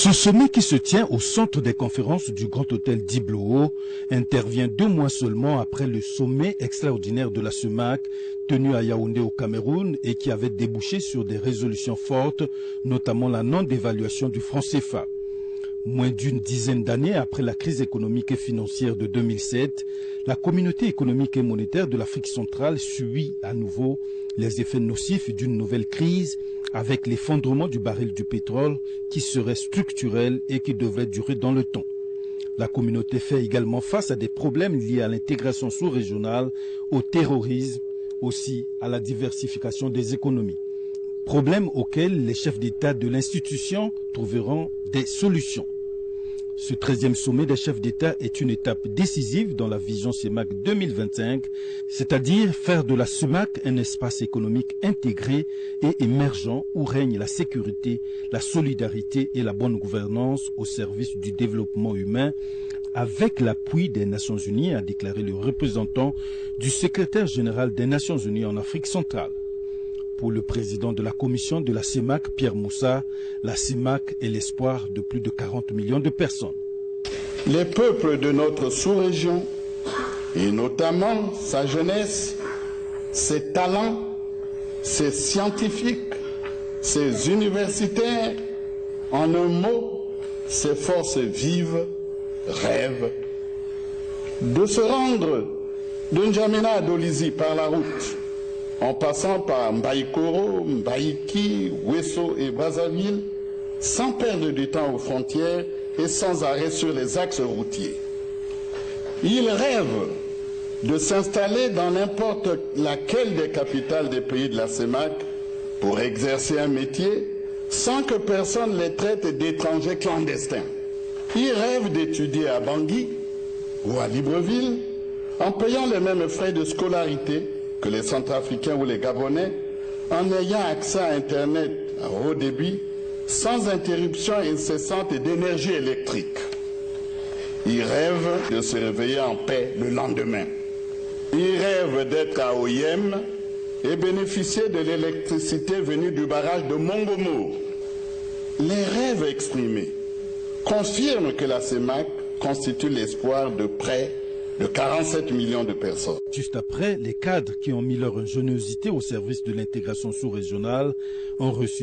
Ce sommet qui se tient au centre des conférences du Grand Hôtel d'Ibloho intervient 2 mois seulement après le sommet extraordinaire de la CEMAC tenu à Yaoundé au Cameroun et qui avait débouché sur des résolutions fortes, notamment la non-dévaluation du franc CFA. Moins d'une dizaine d'années après la crise économique et financière de 2007, la communauté économique et monétaire de l'Afrique centrale subit à nouveau les effets nocifs d'une nouvelle crise avec l'effondrement du baril du pétrole qui serait structurel et qui devrait durer dans le temps. La communauté fait également face à des problèmes liés à l'intégration sous-régionale, au terrorisme, aussi à la diversification des économies. Problèmes auxquels les chefs d'État de l'institution trouveront des solutions. Ce 13e sommet des chefs d'État est une étape décisive dans la vision CEMAC 2025, c'est-à-dire faire de la CEMAC un espace économique intégré et émergent où règne la sécurité, la solidarité et la bonne gouvernance au service du développement humain, avec l'appui des Nations Unies, a déclaré le représentant du secrétaire général des Nations Unies en Afrique centrale. Pour le président de la commission de la CEMAC, Pierre Moussa, la CEMAC est l'espoir de plus de 40 millions de personnes. Les peuples de notre sous-région, et notamment sa jeunesse, ses talents, ses scientifiques, ses universitaires, en un mot, ses forces vives, rêvent de se rendre de N'Djamena à Dolisie par la route, en passant par Mbaïkoro, Mbaïki, Ouesso et Brazzaville, sans perdre du temps aux frontières et sans arrêt sur les axes routiers. Ils rêvent de s'installer dans n'importe laquelle des capitales des pays de la CEMAC pour exercer un métier sans que personne les traite d'étrangers clandestins. Ils rêvent d'étudier à Bangui ou à Libreville en payant les mêmes frais de scolarité que les Centrafricains ou les Gabonais, en ayant accès à Internet à haut débit, sans interruption incessante d'énergie électrique. Ils rêvent de se réveiller en paix le lendemain. Ils rêvent d'être à Oyem et bénéficier de l'électricité venue du barrage de Mongomo. Les rêves exprimés confirment que la CEMAC constitue l'espoir de près de 47 millions de personnes. Juste après, les cadres qui ont mis leur ingéniosité au service de l'intégration sous-régionale ont reçu